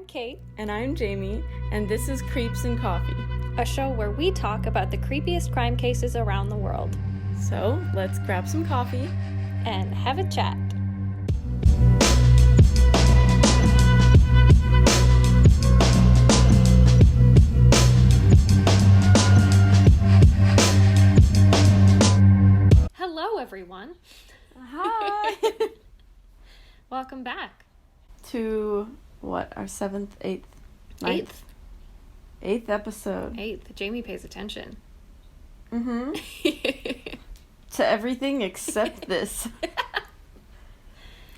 I'm Kate. And I'm Jamie, and this is Creeps and Coffee, A show where we talk about the creepiest crime cases around the world. So, let's grab some coffee and have a chat. Hello, everyone. Hi! Welcome back. To, what, our 7th, 8th, 9th? 8th episode. 8th. Jamie pays attention. Mm-hmm. To everything except this.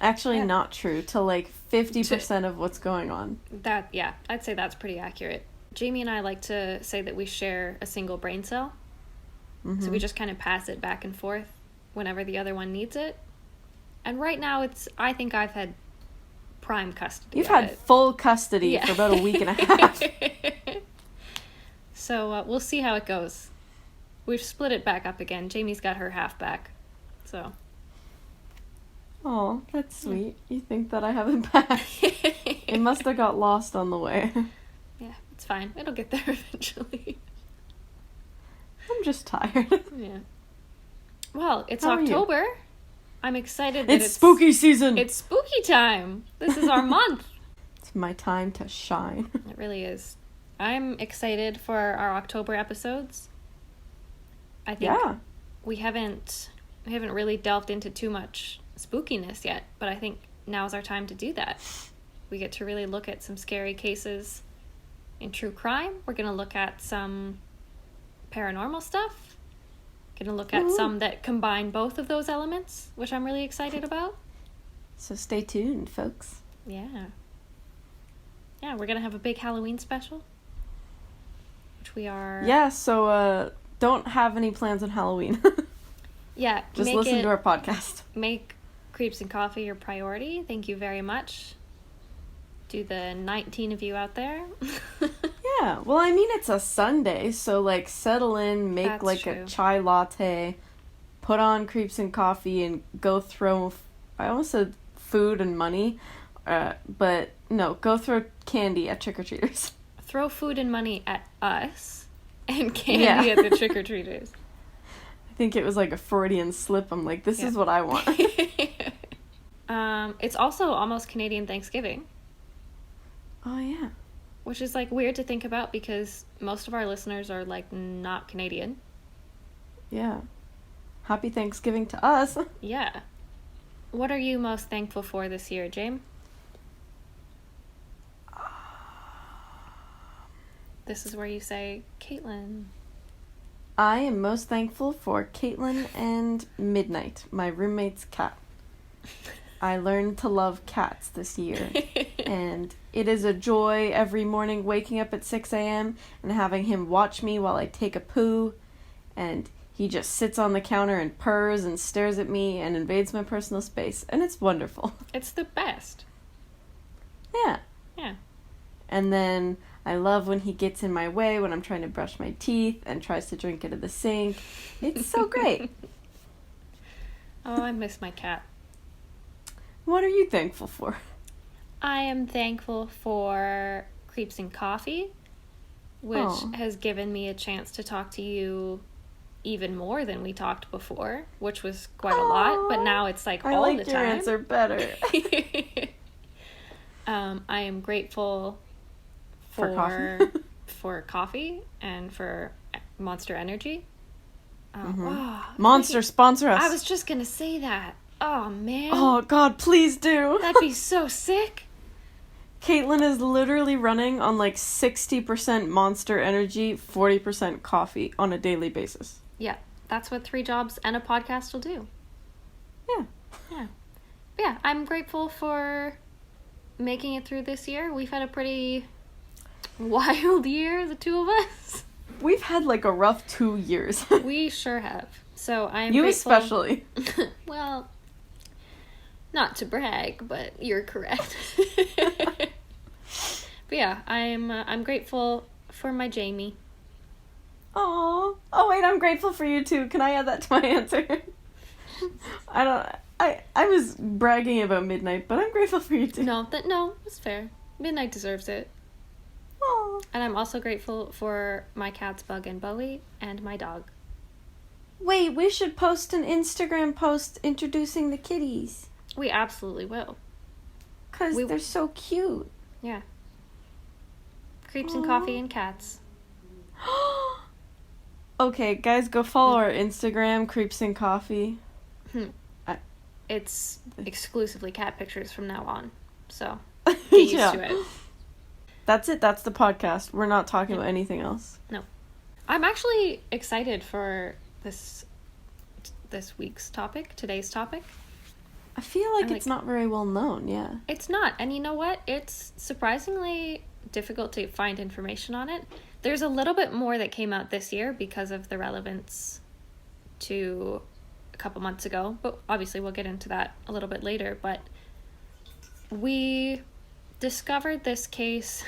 Actually, not true. To like 50% of what's going on. I'd say that's pretty accurate. Jamie and I like to say that we share a single brain cell. Mm-hmm. So we just kind of pass it back and forth whenever the other one needs it. And right now, I think I've had prime custody. You've had full custody for about a week and a half. So we'll see how it goes. We've split it back up again. Jamie's got her half back. So. Oh, that's sweet. You think that I have it back? It must have got lost on the way. Yeah, it's fine. It'll get there eventually. I'm just tired. Yeah. Well, it's How October. I'm excited that it's spooky season. It's spooky time. This is our month. It's my time to shine. It really is. I'm excited for our October episodes. I think we haven't really delved into too much spookiness yet, but I think now's our time to do that. We get to really look at some scary cases in true crime. We're going to look at some paranormal stuff. Going to look at some that combine both of those elements, which I'm really excited about. So stay tuned, folks. Yeah. Yeah, we're going to have a big Halloween special, which we are... Yeah, so don't have any plans on Halloween. Yeah. Just listen to our podcast. Make Creeps and Coffee your priority. Thank you very much to the 19 of you out there. Yeah, well, I mean, it's a Sunday, so, like, settle in, make, a chai latte, put on Creeps and Coffee, and go throw, I almost said food and money, but no, go throw candy at trick-or-treaters. Throw food and money at us, and candy at the trick-or-treaters. I think it was like a Freudian slip. I'm like, this is what I want. It's also almost Canadian Thanksgiving. Oh, yeah. Which is, like, weird to think about because most of our listeners are, like, not Canadian. Yeah. Happy Thanksgiving to us. Yeah. What are you most thankful for this year, James? This is where you say, Caitlin. I am most thankful for Caitlin and Midnight, my roommate's cat. I learned to love cats this year, and it is a joy every morning waking up at 6 a.m. and having him watch me while I take a poo, and he just sits on the counter and purrs and stares at me and invades my personal space, and it's wonderful. It's the best. Yeah. Yeah. And then I love when he gets in my way when I'm trying to brush my teeth and tries to drink out of the sink. It's so great. Oh, I miss my cat. What are you thankful for? I am thankful for Creeps and Coffee, which has given me a chance to talk to you even more than we talked before, which was quite a lot, but now it's like all the time. I like your answer better. I am grateful for coffee and for Monster Energy. Monster, sponsor us. I was just going to say that. Oh, man. Oh, God, please do. That'd be so sick. Caitlin is literally running on like 60% Monster Energy, 40% coffee on a daily basis. Yeah, that's what 3 jobs and a podcast will do. Yeah. Yeah. But yeah, I'm grateful for making it through this year. We've had a pretty wild year, the two of us. We've had like a rough 2 years. We sure have. So I'm you grateful. Especially. Well, not to brag, but you're correct. But yeah, I'm grateful for my Jamie. Oh wait, I'm grateful for you too. Can I add that to my answer? I was bragging about Midnight, but I'm grateful for you too. No, it's fair. Midnight deserves it. Aww. And I'm also grateful for my cats Bug and Bowie and my dog. Wait, we should post an Instagram post introducing the kitties. We absolutely will. Because they're so cute. Yeah. Creeps and Coffee and Cats. Okay, guys, go follow our Instagram, Creeps and Coffee. It's exclusively cat pictures from now on, so get used to it. That's it. That's the podcast. We're not talking about anything else. No. I'm actually excited for this week's topic, today's topic. I feel like it's not very well known, yeah. It's not, and you know what? It's surprisingly difficult to find information on it. There's a little bit more that came out this year because of the relevance to a couple months ago, but obviously we'll get into that a little bit later. But we discovered this case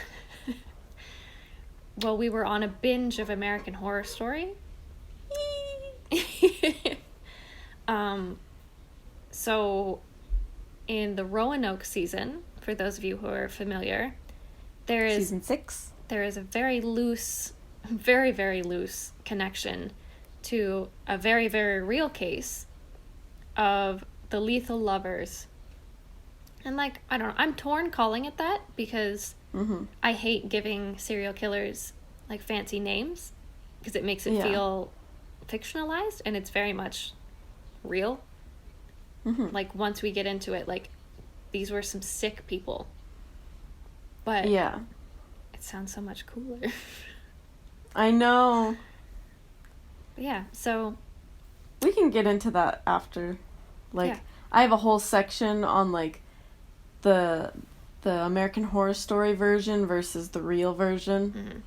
while we were on a binge of American Horror Story. So in the Roanoke season, for those of you who are familiar, there is season 6. There is a very loose, very, very loose connection to a very, very real case of the lethal lovers. And like, I don't know, I'm torn calling it that because I hate giving serial killers like fancy names because it makes it feel fictionalized, and it's very much real. Like, once we get into it, like, these were some sick people. But it sounds so much cooler. I know. Yeah, so we can get into that after. Like, I have a whole section on like the American Horror Story version versus the real version.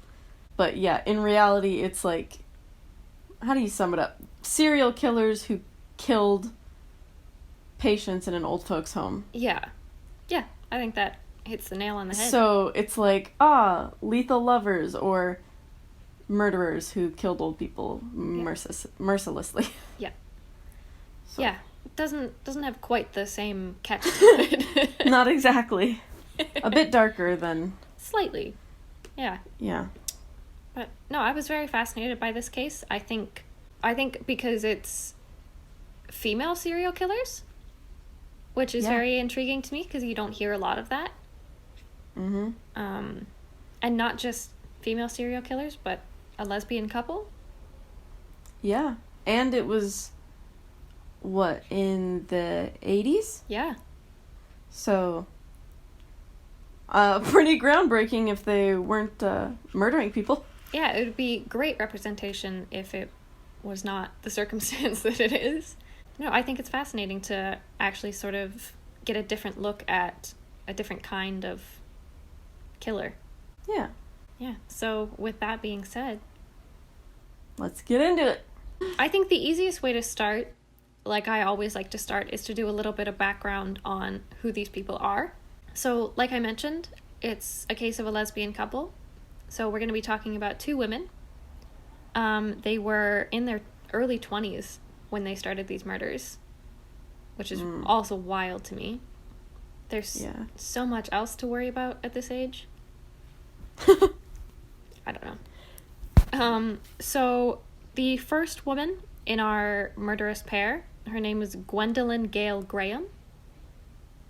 But yeah, in reality, it's like, how do you sum it up? Serial killers who killed patients in an old folks' home. Yeah, I think that hits the nail on the head. So it's like, lethal lovers or murderers who killed old people mercilessly. Yeah. So. Yeah, it doesn't have quite the same catch to it. Not exactly. A bit darker than... Slightly. Yeah. Yeah. But no, I was very fascinated by this case. I think because it's female serial killers, which is very intriguing to me because you don't hear a lot of that. And not just female serial killers, but a lesbian couple. Yeah. And it was, what, in the 80s? Yeah. So, pretty groundbreaking if they weren't murdering people. Yeah, it would be great representation if it was not the circumstance that it is. No, I think it's fascinating to actually sort of get a different look at a different kind of killer. Yeah. Yeah, so with that being said, let's get into it. I think the easiest way to start, like I always like to start, is to do a little bit of background on who these people are. So, like I mentioned, it's a case of a lesbian couple. So we're going to be talking about two women. They were in their early 20s when they started these murders, which is also wild to me. There's so much else to worry about at this age. I don't know. So the first woman in our murderous pair, her name is Gwendolyn Gale Graham.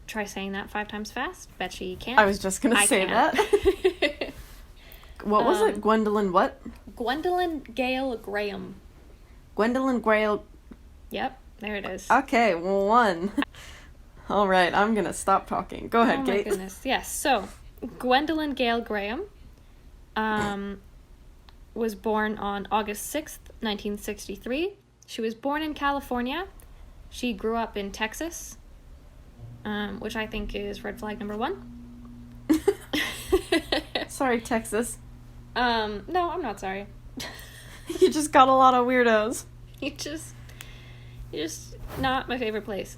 Try saying that 5 times fast. Bet she can't. I was just going to say that. What was it? Gwendolyn what? Gwendolyn Gale Graham. Gwendolyn Gale... Yep, there it is. Okay, 1. All right, I'm going to stop talking. Go ahead, Kate. Oh my goodness, yes. So, Gwendolyn Gale Graham was born on August 6th, 1963. She was born in California. She grew up in Texas, which I think is red flag number 1. Sorry, Texas. No, I'm not sorry. You just got a lot of weirdos. You're just not my favorite place.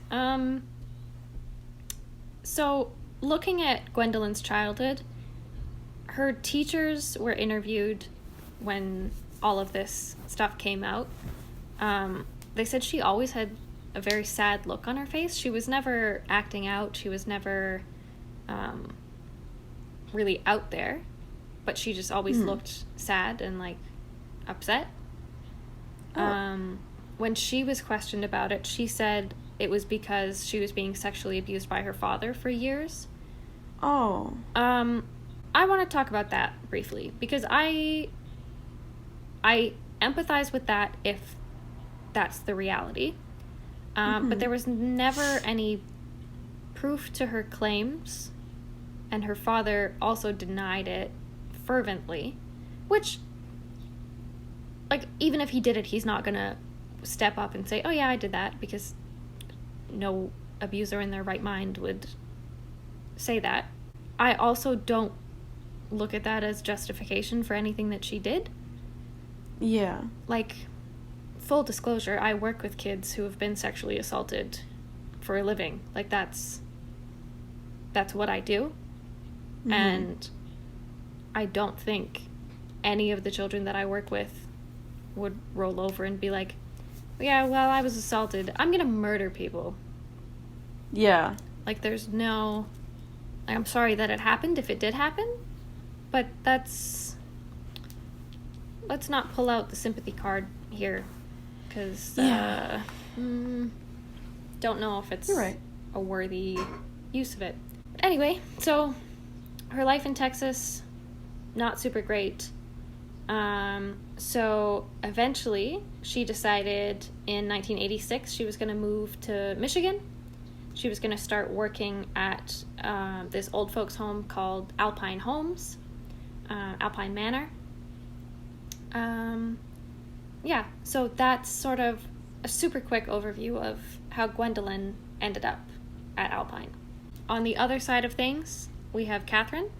So, looking at Gwendolyn's childhood, her teachers were interviewed when all of this stuff came out. They said she always had a very sad look on her face. She was never acting out. She was never really out there, but she just always looked sad and, like, upset. When she was questioned about it, she said it was because she was being sexually abused by her father for years. Oh. I want to talk about that briefly, because I empathize with that if that's the reality. But there was never any proof to her claims, and her father also denied it fervently, which, like, even if he did it, he's not gonna step up and say, oh yeah, I did that, because no abuser in their right mind would say that. I also don't look at that as justification for anything that she did. Yeah. Like, full disclosure, I work with kids who have been sexually assaulted for a living. Like, that's what I do. And I don't think any of the children that I work with would roll over and be like, yeah, well, I was assaulted, I'm gonna murder people. Yeah. Like, there's no... I'm sorry that it happened, if it did happen, but let's not pull out the sympathy card here, because don't know if it's a worthy use of it. But anyway, so her life in Texas, not super great. So eventually she decided in 1986 she was going to move to Michigan. She was going to start working at this old folks home called Alpine Homes, Alpine Manor. Yeah, so that's sort of a super quick overview of how Gwendolyn ended up at Alpine. On the other side of things, we have Catherine.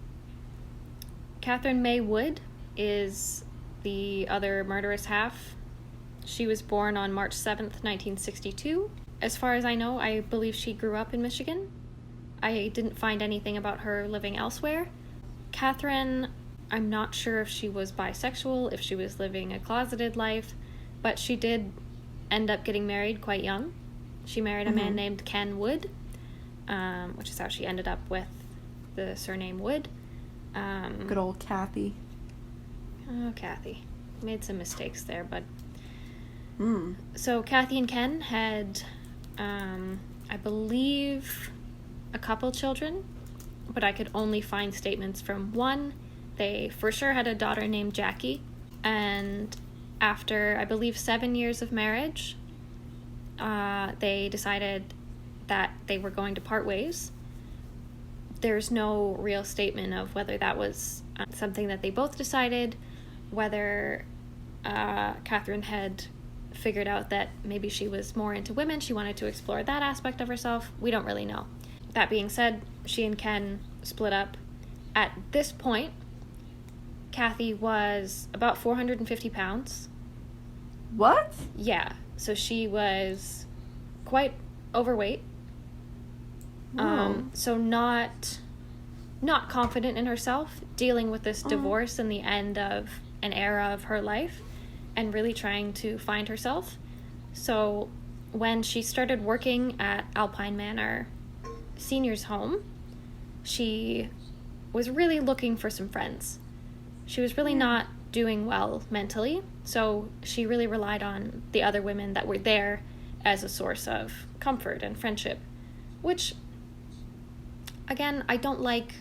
Catherine May Wood is the other murderous half. She was born on March 7th, 1962. As far as I know, I believe she grew up in Michigan. I didn't find anything about her living elsewhere. Catherine, I'm not sure if she was bisexual, if she was living a closeted life, but she did end up getting married quite young. She married a man named Ken Wood, which is how she ended up with the surname Wood. Good old Kathy. Oh, Kathy. Made some mistakes there, but... So Kathy and Ken had, I believe, a couple children, but I could only find statements from one. They for sure had a daughter named Jackie, and after, I believe, 7 years of marriage, they decided that they were going to part ways. There's no real statement of whether that was something that they both decided, whether Catherine had figured out that maybe she was more into women, she wanted to explore that aspect of herself. We don't really know. That being said, she and Ken split up. At this point, Kathy was about 450 pounds. What? Yeah, so she was quite overweight. So not confident in herself, dealing with this divorce and the end of an era of her life, and really trying to find herself. So when she started working at Alpine Manor Seniors Home, she was really looking for some friends. She was really not doing well mentally, so she really relied on the other women that were there as a source of comfort and friendship, which, again, I don't like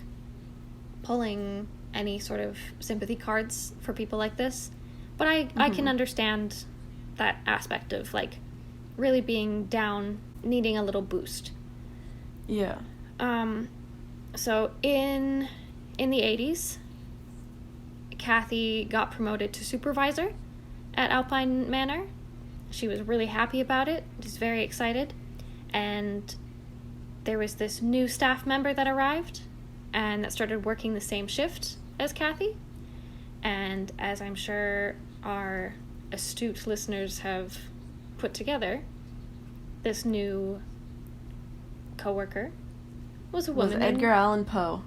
pulling any sort of sympathy cards for people like this, but I can understand that aspect of, like, really being down, needing a little boost. Yeah. So in the 80s, Kathy got promoted to supervisor at Alpine Manor. She was really happy about it, just very excited, and there was this new staff member that arrived and that started working the same shift as Kathy. And as I'm sure our astute listeners have put together, this new coworker was a woman. Was Edgar Allan Poe.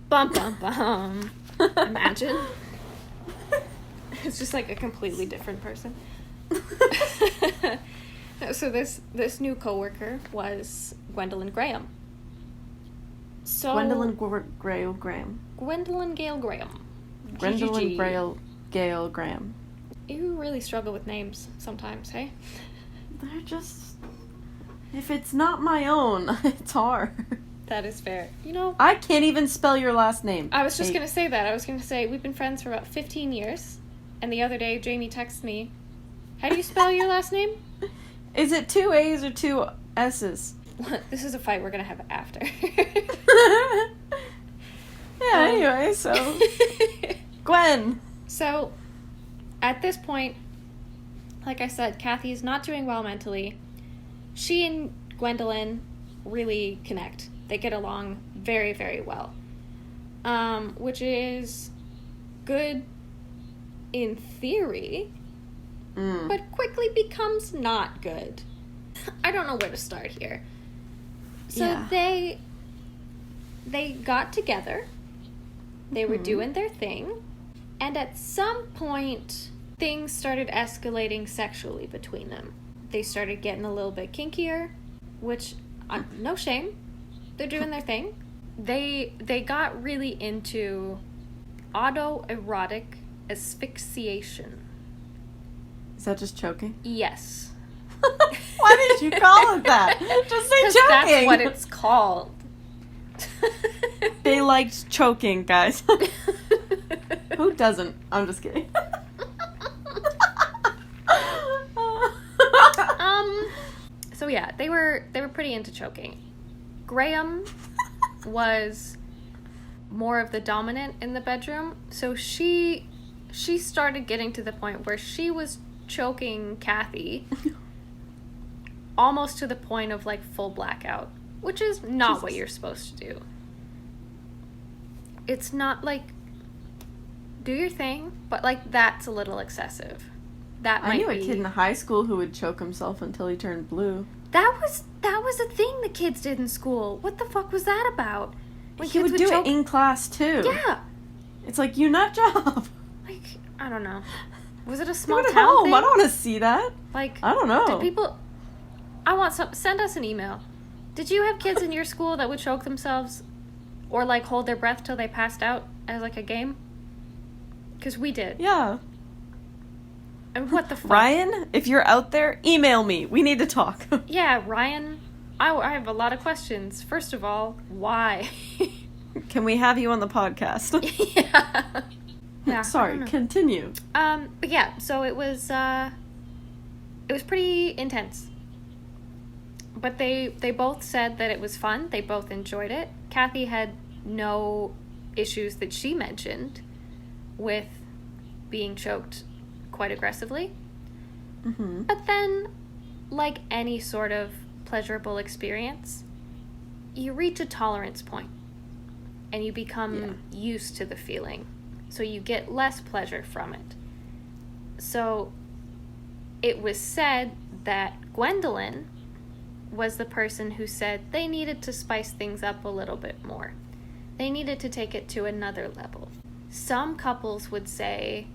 Bum, bum, bum. Imagine. It's just like a completely different person. So this new coworker was Gwendolyn Graham. So Gwendolyn Graham. Gwendolyn Gale Graham. Gwendolyn Gale Graham. You really struggle with names sometimes, hey? They're just... If it's not my own, it's hard. That is fair. I can't even spell your last name. I was just going to say that. I was going to say, we've been friends for about 15 years. And the other day, Jamie texted me, how do you spell your last name? Is it 2 A's or 2 S's? This is a fight we're going to have after. Anyway, so... Gwen. So, at this point, like I said, Kathy's not doing well mentally. She and Gwendolyn really connect. They get along very, very well. Which is good in theory, but quickly becomes not good. I don't know where to start here. So they got together. They were doing their thing. And at some point, things started escalating sexually between them. They started getting a little bit kinkier, which, no shame. They're doing their thing. They got really into autoerotic asphyxiation. Is that just choking? Yes. Why did you call it that? Just say choking. That's what it's called. They liked choking, guys. Who doesn't? I'm just kidding. So yeah, they were pretty into choking. Graham was more of the dominant in the bedroom, so she started getting to the point where she was choking Kathy almost to the point of like full blackout, which is not what you're supposed to do. It's not like, do your thing, but like that's a little excessive. I knew a kid in high school who would choke himself until he turned blue. That was a thing the kids did in school. What the fuck was that about? When he would do it in class too. Yeah. It's like, you nut job. Like, I don't know. Was it a small town town thing? I don't want to see that. Like, I don't know. Did people... send us an email. Did you have kids in your school that would choke themselves or like hold their breath till they passed out as like a game? Because we did. Yeah. And what the fuck? Ryan, if you're out there, email me. We need to talk. Yeah, Ryan, I have a lot of questions. First of all, why? Can we have you on the podcast? Yeah. Sorry, continue. But yeah, so it was pretty intense. But they both said that it was fun. They both enjoyed it. Kathy had no issues that she mentioned with being choked quite aggressively. Mm-hmm. But then, like any sort of pleasurable experience, you reach a tolerance point and you become used to the feeling. So you get less pleasure from it. So it was said that Gwendolyn was the person who said they needed to spice things up a little bit more. They needed to take it to another level. Some couples would say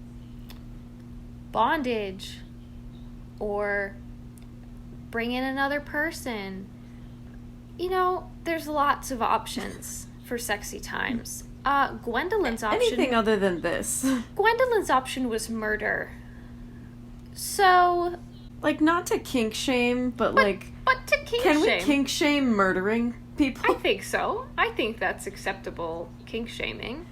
bondage or bring in another person. You know, there's lots of options for sexy times. Gwendolyn's option... Anything other than this. Gwendolyn's option was murder. So... Like, not to kink shame, but like... But to kink shame. Can we shame. kink shame murdering people? I think so. I think that's acceptable kink shaming.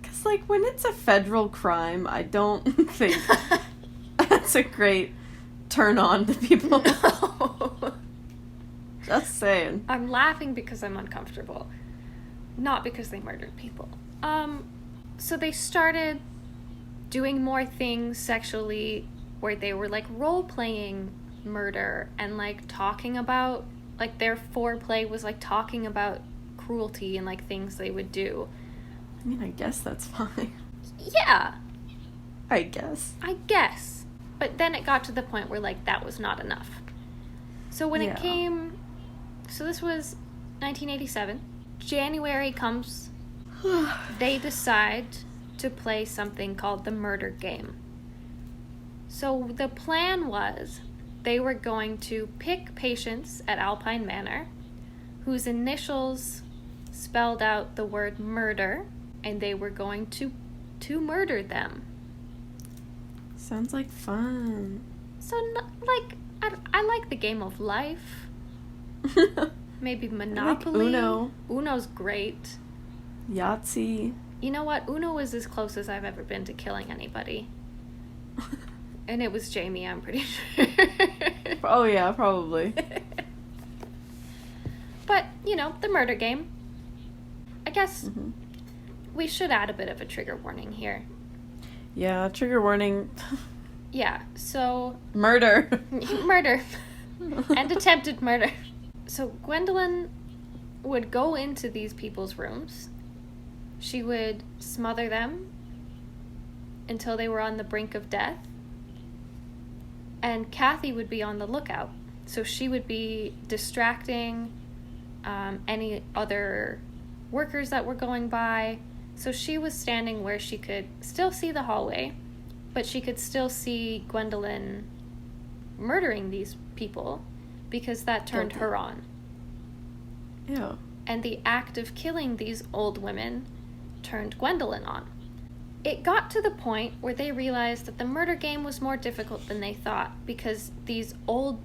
Because, like, when it's a federal crime, I don't think that's a great turn on to people. No. Just saying. I'm laughing because I'm uncomfortable. Not because they murdered people. So they started doing more things sexually where they were, like, role-playing murder and, like, talking about, like, their foreplay was, like, talking about cruelty and, like, things they would do. I mean, I guess that's fine. Yeah. I guess. But then it got to the point where, like, that was not enough. So when it came... So this was 1987. January comes. They decide to play something called the murder game. So the plan was they were going to pick patients at Alpine Manor whose initials spelled out the word murder, and they were going to murder them. Sounds like fun. So, I like the game of life. Maybe Monopoly. I like Uno. Uno's great. Yahtzee. You know what? Uno is as close as I've ever been to killing anybody. And it was Jamie, I'm pretty sure. Oh, yeah, probably. But, the murder game. I guess we should add a bit of a trigger warning here. Yeah, trigger warning. Yeah, so... Murder. Murder. And attempted murder. So Gwendolyn would go into these people's rooms. She would smother them until they were on the brink of death. And Kathy would be on the lookout. So she would be distracting any other workers that were going by. So she was standing where she could still see the hallway, but she could still see Gwendolyn murdering these people because that turned her on. Yeah. And the act of killing these old women turned Gwendolyn on. It got to the point where they realized that the murder game was more difficult than they thought because these old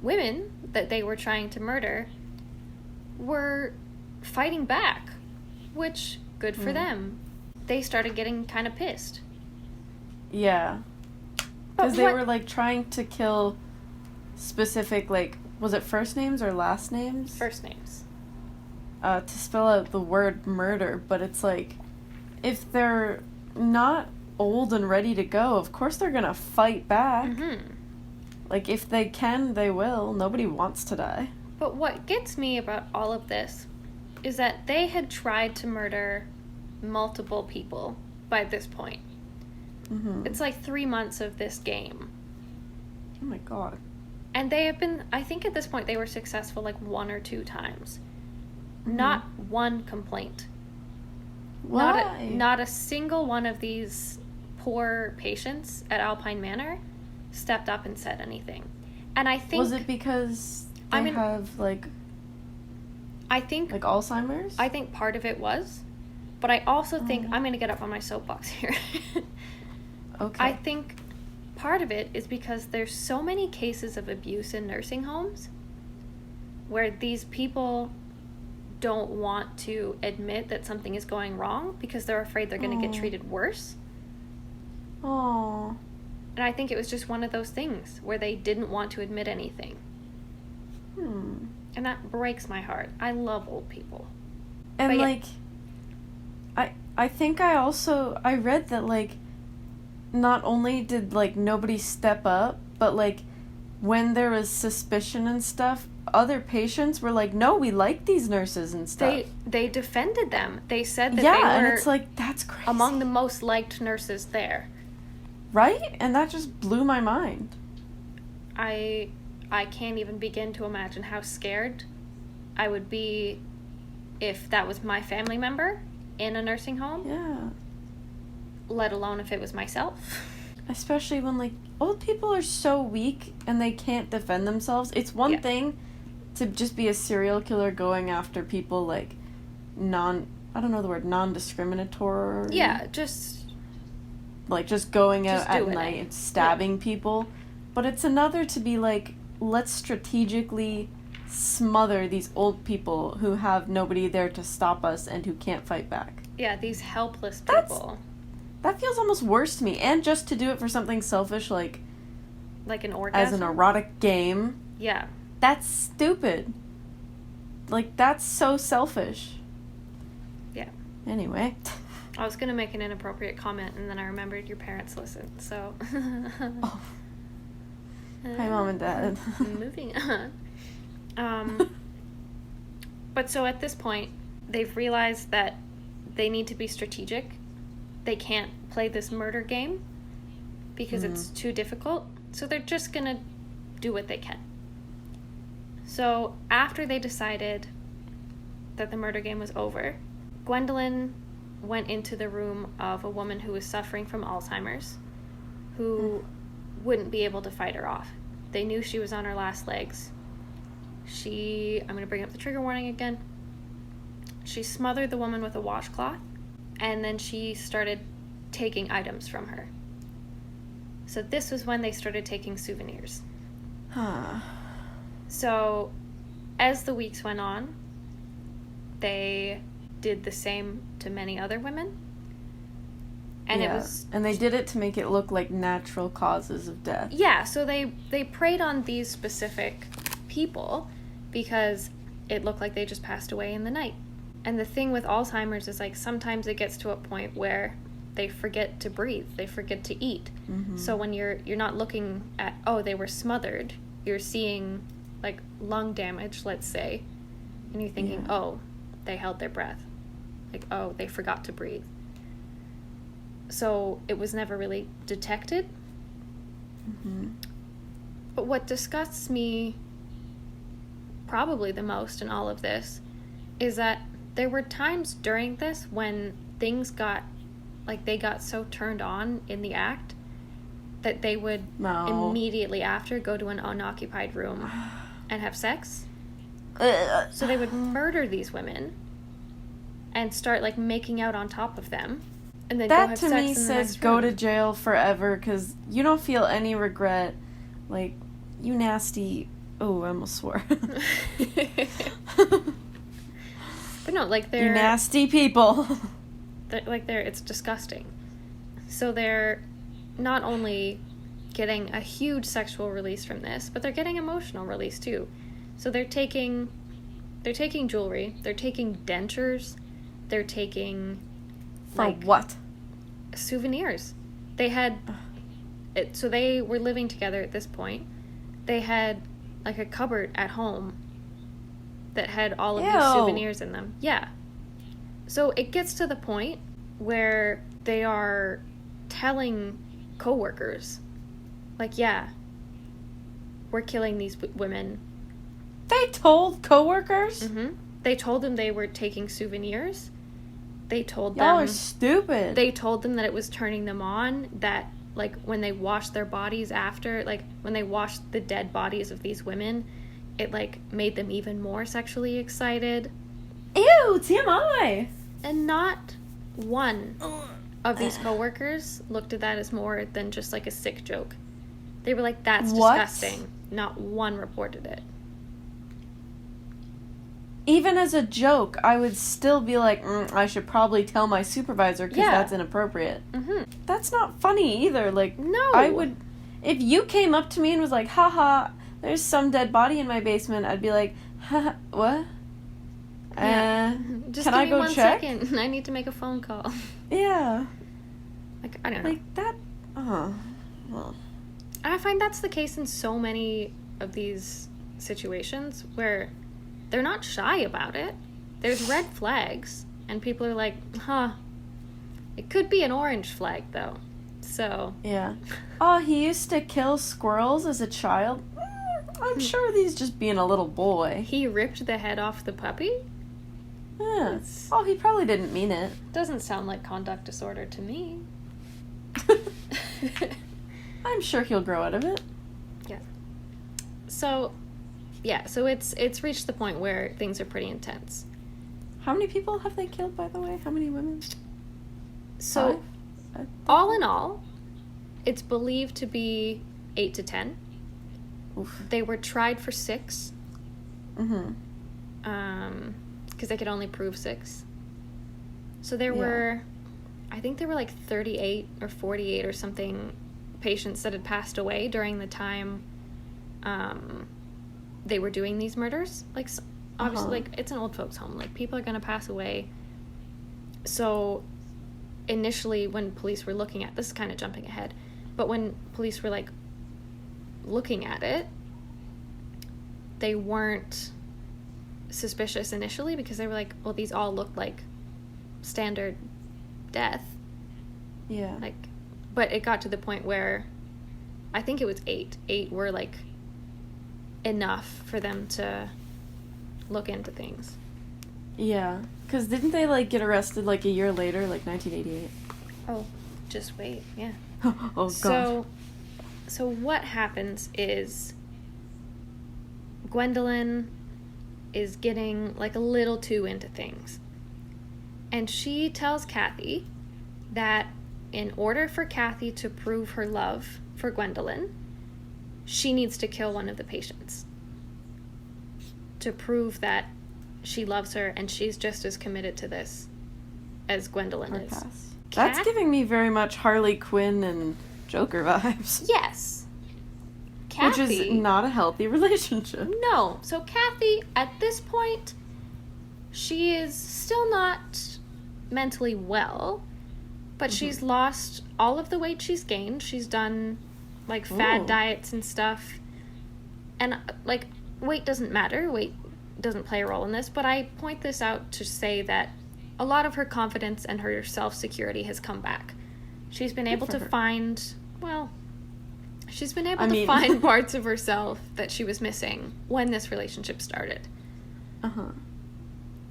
women that they were trying to murder were fighting back, which, good for them. They started getting kind of pissed. Yeah. Because they were, trying to kill specific, was it first names or last names? First names. To spell out the word murder, but it's if they're not old and ready to go, of course they're gonna fight back. If they can, they will. Nobody wants to die. But what gets me about all of this is that they had tried to murder multiple people by this point. It's 3 months of this game. Oh my god. And they have been, I think at this point they were successful 1 or 2 times. Not one complaint. Why? Not a single one of these poor patients at Alpine Manor stepped up and said anything. And I think... Was it because they have, I think... Alzheimer's? I think part of it was. But I also think... I'm going to get up on my soapbox here. Okay. I think part of it is because there's so many cases of abuse in nursing homes where these people don't want to admit that something is going wrong because they're afraid they're going to get treated worse. Oh. And I think it was just one of those things where they didn't want to admit anything. And that breaks my heart. I love old people. And I think I read that not only did nobody step up, but when there was suspicion and stuff, other patients were no, we like these nurses and stuff. They defended them. They said that they were and it's that's crazy. Among the most liked nurses there. Right? And that just blew my mind. I can't even begin to imagine how scared I would be if that was my family member in a nursing home. Yeah. Let alone if it was myself. Especially when, old people are so weak and they can't defend themselves. It's one thing to just be a serial killer going after people, I don't know the word, non-discriminatory. Yeah, just... just going out at night and stabbing people. But it's another to be let's strategically smother these old people who have nobody there to stop us and who can't fight back. Yeah, these helpless people. That feels almost worse to me. And just to do it for something selfish like an orgasm? As an erotic game. Yeah. That's stupid. That's so selfish. Yeah. Anyway. I was going to make an inappropriate comment, and then I remembered your parents listen, so... Oh. Hi, Mom and Dad. Moving on. But so at this point, they've realized that they need to be strategic. They can't play this murder game because it's too difficult. So they're just going to do what they can. So after they decided that the murder game was over, Gwendolyn went into the room of a woman who was suffering from Alzheimer's, who wouldn't be able to fight her off. They knew she was on her last legs. I'm going to bring up the trigger warning again. she smothered the woman with a washcloth, and then she started taking items from her. So this was when they started taking souvenirs. Huh. So as the weeks went on, they did the same to many other women. And it was... And they did it to make it look like natural causes of death. Yeah, so they preyed on these specific people because it looked like they just passed away in the night. And the thing with Alzheimer's is, like, sometimes it gets to a point where they forget to breathe, they forget to eat. Mm-hmm. So when you're not looking at, oh, they were smothered, you're seeing, like, lung damage, let's say, and you're thinking, oh, they held their breath. Like, oh, they forgot to breathe. So it was never really detected. Mm-hmm. But what disgusts me probably the most in all of this is that there were times during this when things got, like, they got so turned on in the act that they would immediately after go to an unoccupied room and have sex. So they would murder these women and start, like, making out on top of them. And then that go have to sex me in the says next go room. to jail forever, because you don't feel any regret. Like, you nasty... Oh, I almost swore. But no, like, they're... You nasty people. It's disgusting. So they're not only getting a huge sexual release from this, but they're getting emotional release too. So they're taking jewelry, they're taking dentures, they're taking... For what? Souvenirs. They had... So they were living together at this point. They had, like, a cupboard at home that had all of these souvenirs in them. Yeah. So it gets to the point where they are telling coworkers, like, yeah, we're killing these women. They told coworkers? Mm-hmm. They told them they were taking souvenirs. They told them... Y'all are stupid. They told them that it was turning them on, that, like, when they washed their bodies after, like, when they washed the dead bodies of these women, it, like, made them even more sexually excited. Ew, TMI! And not one of these coworkers looked at that as more than just, like, a sick joke. They were like, that's disgusting. Not one reported it. Even as a joke, I would still be like, I should probably tell my supervisor because that's inappropriate. Mm-hmm. That's not funny either. Like, no. I would... If you came up to me and was like, haha, there's some dead body in my basement, I'd be like, haha, what? Yeah. Just can give I me go 1 check? second. I need to make a phone call. Yeah. Like, I don't know. Like, that... Well. I find that's the case in so many of these situations where they're not shy about it. There's red flags, and people are like, it could be an orange flag, though. So... Yeah. Oh, he used to kill squirrels as a child? I'm sure he's just being a little boy. He ripped the head off the puppy? Yeah. Oh, he probably didn't mean it. Doesn't sound like conduct disorder to me. I'm sure he'll grow out of it. Yeah. So, it's reached the point where things are pretty intense. How many people have they killed, by the way? How many women? So, 5? all in all, it's believed to be 8 to 10. Oof. They were tried for 6. Mm-hmm. Because they could only prove 6. So there were, I think there were like 38 or 48 or something patients that had passed away during the time they were doing these murders. Like, obviously, like, it's an old folks home. Like, people are going to pass away. So initially when police were looking at, this is kind of jumping ahead, but when police were, like, looking at it, they weren't suspicious initially because they were like, well, these all look like standard death. Yeah. Like, but it got to the point where I think it was 8. 8 were, like, enough for them to look into things. Yeah. Because didn't they, like, get arrested, like, a year later, like 1988? Oh, just wait, yeah. Oh, God. So what happens is Gwendolyn is getting, like, a little too into things. And she tells Kathy that in order for Kathy to prove her love for Gwendolyn, she needs to kill one of the patients to prove that she loves her and she's just as committed to this as Gwendolyn is. That's giving me very much Harley Quinn and Joker vibes. Yes. Kathy, which is not a healthy relationship. No. So Kathy, at this point, she is still not mentally well, but she's lost all of the weight she's gained. She's done, like, fad diets and stuff. And, like, weight doesn't matter. Weight doesn't play a role in this. But I point this out to say that a lot of her confidence and her self-security has come back. She's been able to find, well, she's been able to find parts of herself that she was missing when this relationship started. Uh-huh.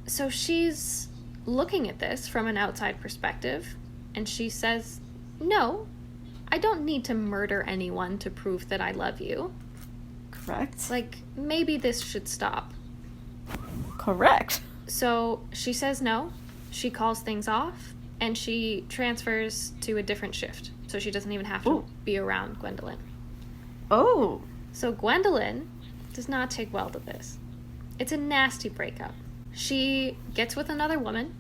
So she's looking at this from an outside perspective, and she says, no, I don't need to murder anyone to prove that I love you. Correct. Like, maybe this should stop. Correct. So she says no, she calls things off, and she transfers to a different shift, so she doesn't even have to be around Gwendolyn. Oh. So Gwendolyn does not take well to this. It's a nasty breakup. She gets with another woman.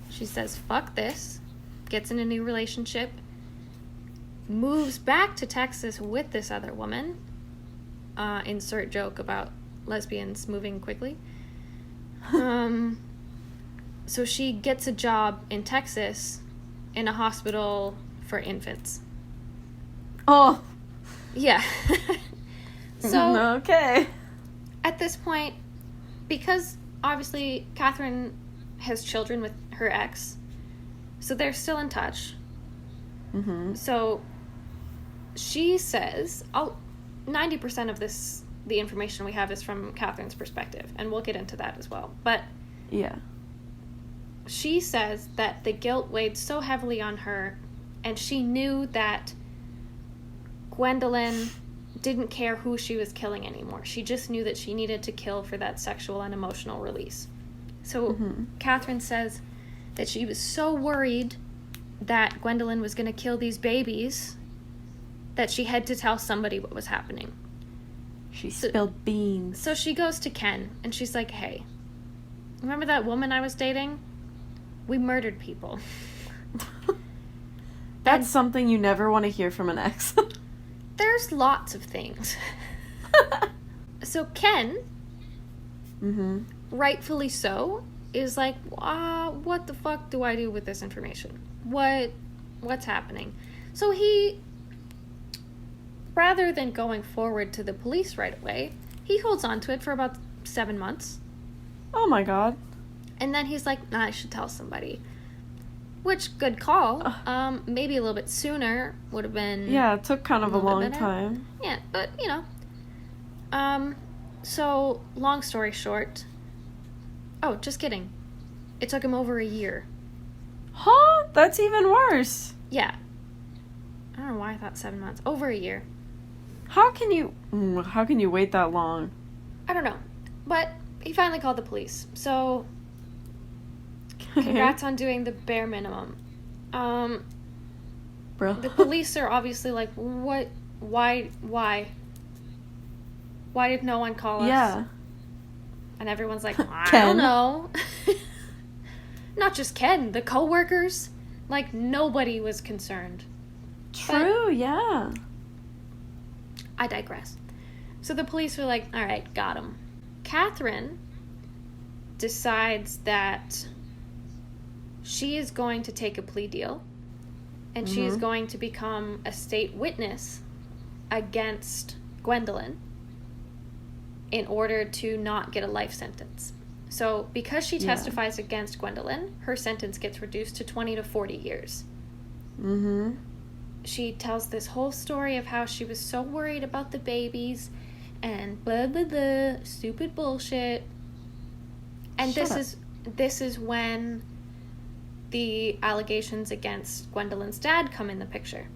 She says, fuck this. Gets in a new relationship. Moves back to Texas with this other woman. Insert joke about lesbians moving quickly. So she gets a job in Texas in a hospital for infants. Oh. Yeah. So, okay. At this point, because obviously Catherine has children with her ex, so they're still in touch. Mm-hmm. So she says, 90% of this, the information we have is from Catherine's perspective, and we'll get into that as well. But yeah, she says that the guilt weighed so heavily on her, and she knew that Gwendolyn didn't care who she was killing anymore. She just knew that she needed to kill for that sexual and emotional release. So Catherine says that she was so worried that Gwendolyn was going to kill these babies that she had to tell somebody what was happening. She spilled beans. So she goes to Ken, and she's like, hey, remember that woman I was dating? We murdered people. That's something you never want to hear from an ex. There's lots of things. So Ken, rightfully so, is like, what the fuck do I do with this information? What's happening? So he, rather than going forward to the police right away, he holds on to it for about 7 months. Oh my god. And then he's like, I should tell somebody. Which, good call. Maybe a little bit sooner would have been... Yeah, it took kind of a long time. Yeah, but, you know. So, long story short... Oh, just kidding. It took him over a year. Huh? That's even worse. Yeah. I don't know why I thought 7 months. Over a year. How can you wait that long? I don't know. But he finally called the police. So... Congrats on doing the bare minimum. Bro. The police are obviously like, what? Why did no one call us? Yeah. And everyone's like, I don't know. Not just Ken, the co-workers. Like, nobody was concerned. True, yeah. I digress. So the police were like, all right, got him. Catherine decides that she is going to take a plea deal, and she is going to become a state witness against Gwendolyn in order to not get a life sentence. So because she testifies against Gwendolyn, her sentence gets reduced to 20 to 40 years. She tells this whole story of how she was so worried about the babies and blah, blah, blah, stupid bullshit. And this is when the allegations against Gwendolyn's dad come in the picture.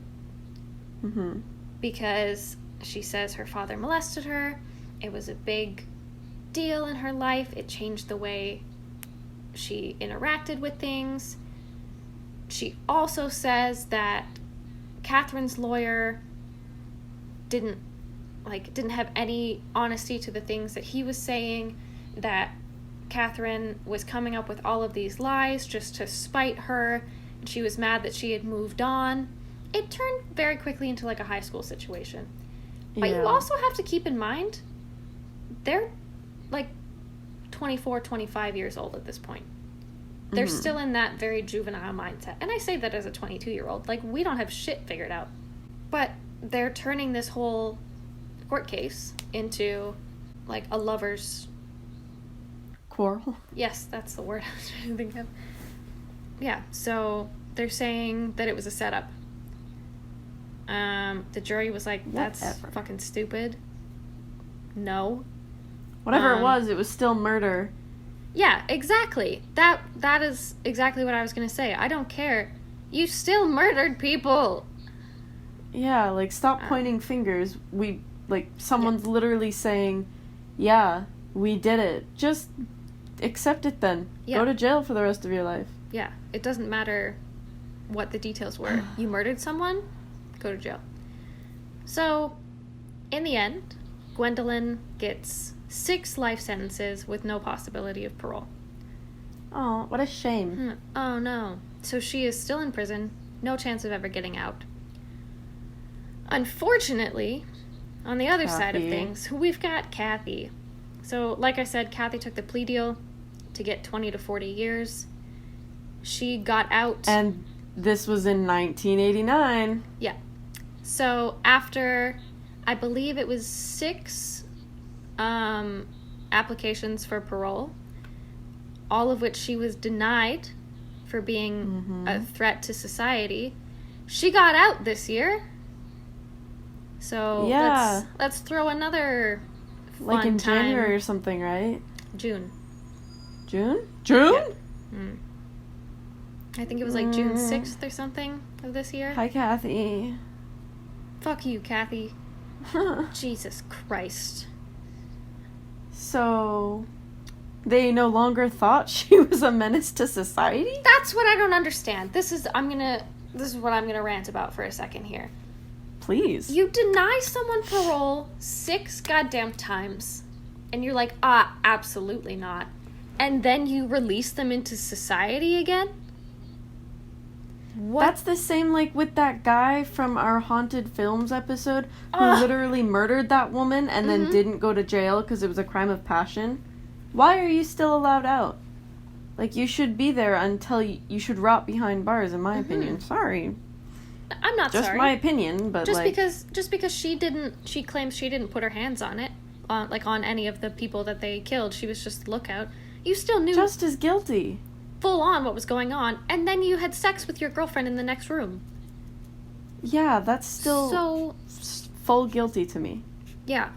Because she says her father molested her. It was a big deal in her life. It changed the way she interacted with things. She also says that Catherine's lawyer didn't have any honesty to the things that he was saying, that Catherine was coming up with all of these lies just to spite her, and she was mad that she had moved on. It turned very quickly into like a high school situation. Yeah. But you also have to keep in mind, they're like 24, 25 years old at this point. They're still in that very juvenile mindset. And I say that as a 22-year-old. Like, we don't have shit figured out. But they're turning this whole court case into, like, a lover's... quarrel? Yes, that's the word I was trying to think of. Yeah, so they're saying that it was a setup. The jury was like, that's fucking stupid. No. Whatever it was still murder. Yeah, exactly. That is exactly what I was gonna say. I don't care. You still murdered people. Yeah, like, stop pointing fingers. Someone's literally saying, yeah, we did it. Just accept it then. Yeah. Go to jail for the rest of your life. Yeah, it doesn't matter what the details were. You murdered someone, go to jail. So, in the end, Gwendolyn gets 6 life sentences with no possibility of parole. Oh, what a shame. Oh, no. So she is still in prison, no chance of ever getting out. Unfortunately, on the other side of things, we've got Kathy. So, like I said, Kathy took the plea deal to get 20 to 40 years. She got out. And this was in 1989. Yeah. So, after, I believe it was 6 applications for parole, all of which she was denied for being a threat to society. She got out this year. So let's throw another fun like in time. January or something, right? June? June? Yeah. I think it was like June 6th or something of this year. Hi, Kathy. Fuck you, Kathy. Jesus Christ. So, they no longer thought she was a menace to society? That's what I don't understand. This is what I'm gonna rant about for a second here. Please. You deny someone parole 6 goddamn times, and you're like, absolutely not. And then you release them into society again? What? That's the same like with that guy from our Haunted Films episode who literally murdered that woman and then didn't go to jail because it was a crime of passion. Why are you still allowed out? Like, you should be there until you should rot behind bars, in my opinion. Sorry. I'm not just sorry. My opinion, but just because she claims she didn't put her hands on it, on any of the people that they killed. She was just a lookout. You still knew just as guilty. Full on what was going on, and then you had sex with your girlfriend in the next room. Yeah, that's still so full guilty to me. Yeah.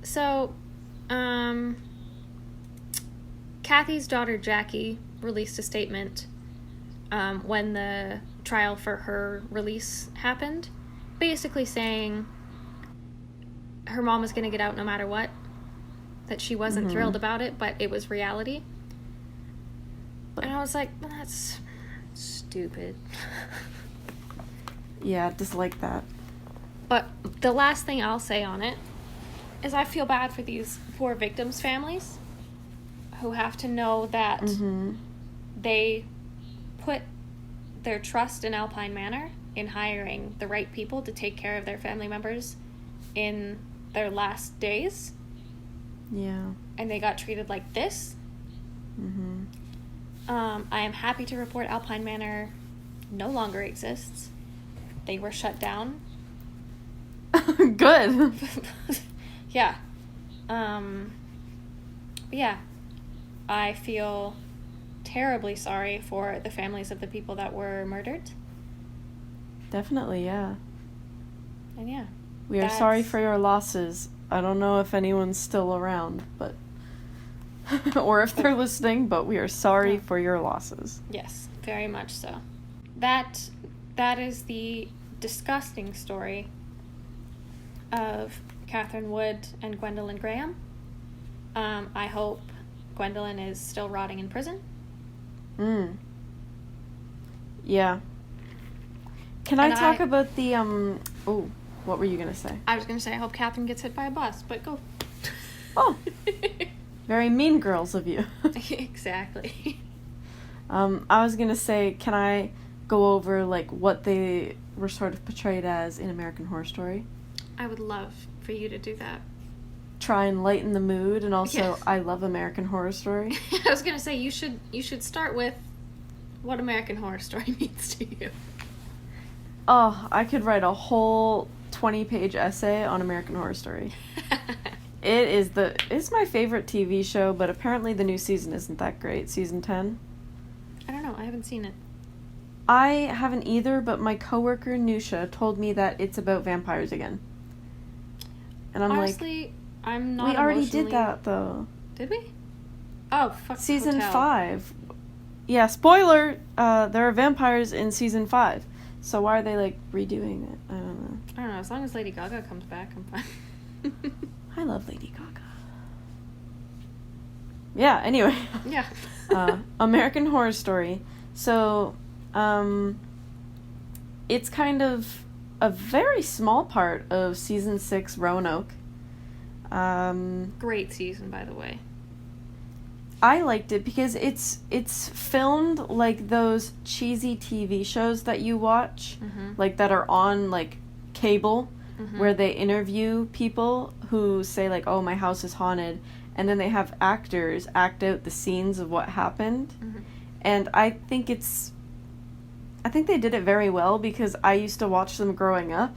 So, Kathy's daughter Jackie released a statement when the trial for her release happened, basically saying her mom was going to get out no matter what, that she wasn't thrilled about it, but it was reality. And I was like, well, that's stupid. Yeah, just like that. But the last thing I'll say on it is I feel bad for these poor victims' families who have to know that they put their trust in Alpine Manor in hiring the right people to take care of their family members in their last days. Yeah. And they got treated like this. I am happy to report Alpine Manor no longer exists. They were shut down. Good. Yeah. Yeah. I feel terribly sorry for the families of the people that were murdered. Definitely, yeah. And yeah. We are sorry for your losses. I don't know if anyone's still around, but... or if they're listening, but we are sorry for your losses. Yes, very much so. That is the disgusting story of Catherine Wood and Gwendolyn Graham. I hope Gwendolyn is still rotting in prison. Yeah. Can I talk about the, oh, what were you going to say? I was going to say, I hope Catherine gets hit by a bus, but go. Oh. Very Mean Girls of you. Exactly. I was going to say, can I go over, like, what they were sort of portrayed as in American Horror Story? I would love for you to do that. Try and lighten the mood, and also, yes. I love American Horror Story. I was going to say, you should start with what American Horror Story means to you. Oh, I could write a whole 20-page essay on American Horror Story. It's my favorite TV show, but apparently the new season isn't that great. Season 10. I don't know. I haven't seen it. I haven't either, but my coworker Nusha told me that it's about vampires again. And I'm honestly, I'm not. We already did that though. Did we? Oh, fuck. Season Hotel. 5. Yeah, spoiler. There are vampires in season 5. So why are they like redoing it? I don't know. As long as Lady Gaga comes back, I'm fine. I love Lady Gaga. Yeah. Anyway. Yeah. American Horror Story. So, it's kind of a very small part of season 6 Roanoke. Great season, by the way. I liked it because it's filmed like those cheesy TV shows that you watch, like that are on like cable, where they interview people who say like, "Oh, my house is haunted," and then they have actors act out the scenes of what happened. And I think they did it very well because I used to watch them growing up,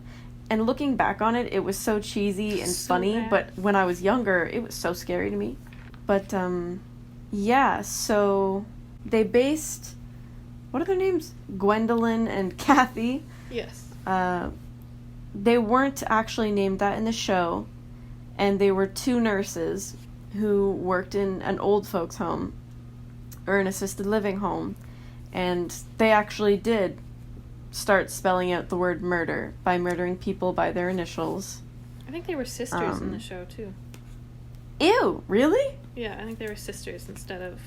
and looking back on it, it was so cheesy and so funny. Bad. But when I was younger, it was so scary to me. But yeah, so they based, what are their names? Gwendolyn and Kathy. Yes. They weren't actually named that in the show, and they were 2 nurses who worked in an old folks home, or an assisted living home, and they actually did start spelling out the word murder by murdering people by their initials. I think they were sisters in the show, too. Ew, really? Yeah, I think they were sisters instead of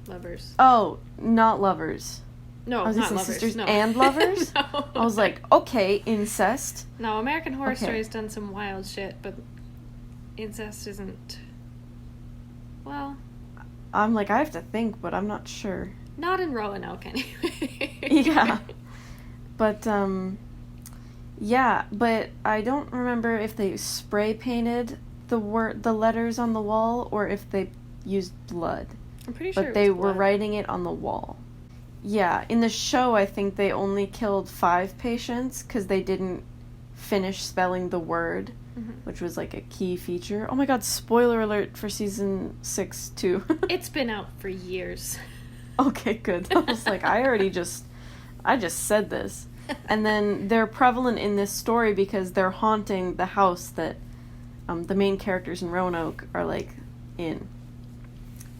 lovers. Oh, not lovers. No, I was not lovers. Sisters no. And lovers? No. I was like, okay, incest. No, American Horror Story has done some wild shit, but incest isn't... Well... I'm like, I have to think, but I'm not sure. Not in Roanoke, anyway. Yeah. But, yeah, but I don't remember if they spray painted the letters on the wall, or if they used blood. I'm pretty sure but they were writing it on the wall. Yeah, in the show, I think they only killed 5 patients because they didn't finish spelling the word, which was like a key feature. Oh my god, spoiler alert for season 6 too. It's been out for years. Okay, good. I was like, I just said this. And then they're prevalent in this story because they're haunting the house that the main characters in Roanoke are like in.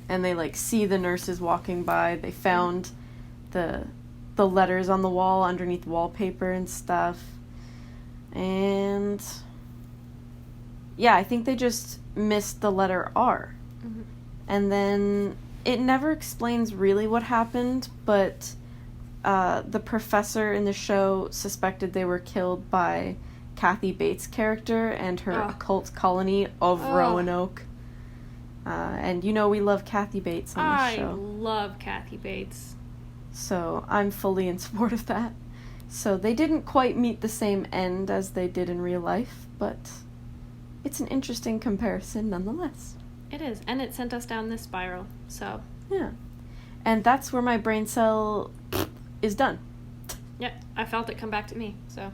And they like see the nurses walking by. They found the letters on the wall underneath wallpaper and stuff. And yeah, I think they just missed the letter R. And then it never explains really what happened, but the professor in the show suspected they were killed by Kathy Bates' character and her occult colony of Roanoke. And you know we love Kathy Bates on this show. I love Kathy Bates. So I'm fully in support of that. So they didn't quite meet the same end as they did in real life, but it's an interesting comparison nonetheless. It is, and it sent us down this spiral, so... Yeah. And that's where my brain cell is done. Yep, I felt it come back to me, so...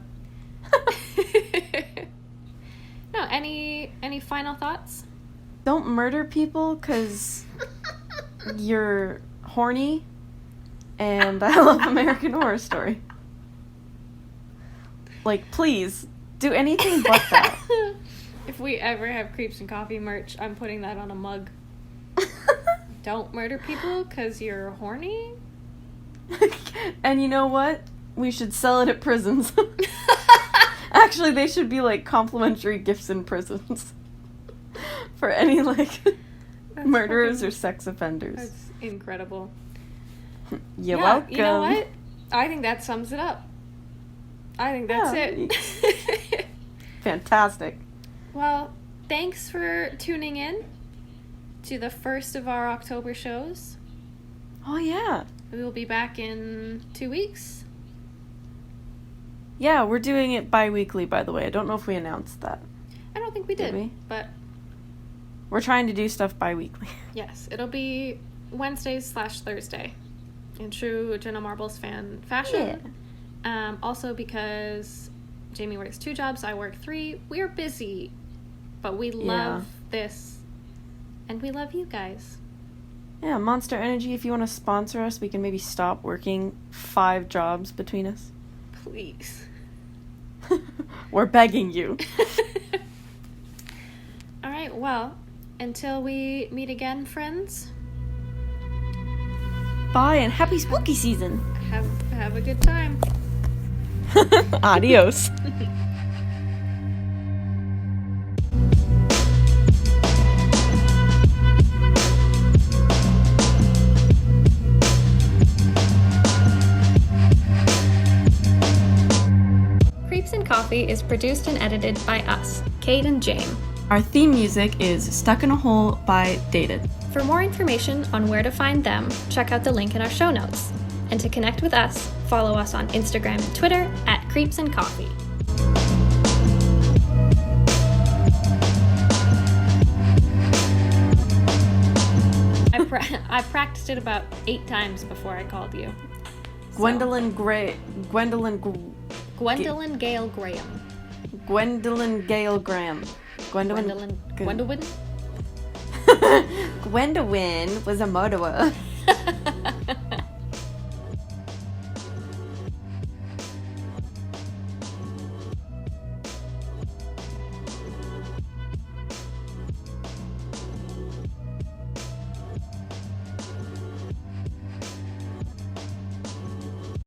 No, any final thoughts? Don't murder people, because you're horny, and I love American Horror Story. Like, please, do anything but that. If we ever have Creeps and Coffee merch, I'm putting that on a mug. Don't murder people because you're horny? And you know what? We should sell it at prisons. Actually, they should be, like, complimentary gifts in prisons. For any, like... Murderers or sex offenders. That's incredible. You're welcome. You know what? I think that sums it up. I think that's it. Fantastic. Well, thanks for tuning in to the first of our October shows. Oh, yeah. We will be back in 2 weeks. Yeah, we're doing it bi-weekly, by the way. I don't know if we announced that. I don't think we did. But we're trying to do stuff bi-weekly. Yes, it'll be Wednesdays/Thursday in true Jenna Marbles fan fashion. Yeah. Also because Jamie works 2 jobs, I work 3. We're busy, but we love this, and we love you guys. Yeah, Monster Energy, if you want to sponsor us, we can maybe stop working 5 jobs between us. Please. We're begging you. All right, well, until we meet again, friends. Bye, and happy spooky season. Have a good time. Adios. Creeps and Coffee is produced and edited by us, Kate and Jane. Our theme music is Stuck in a Hole by Dated. For more information on where to find them, check out the link in our show notes. And to connect with us, follow us on Instagram and Twitter at Creeps and Coffee. I practiced it about 8 times before I called you. So. Gwendolyn Gale Graham. Gwendolyn Gale Graham. Gwendolyn. Gwendolyn was a murderer.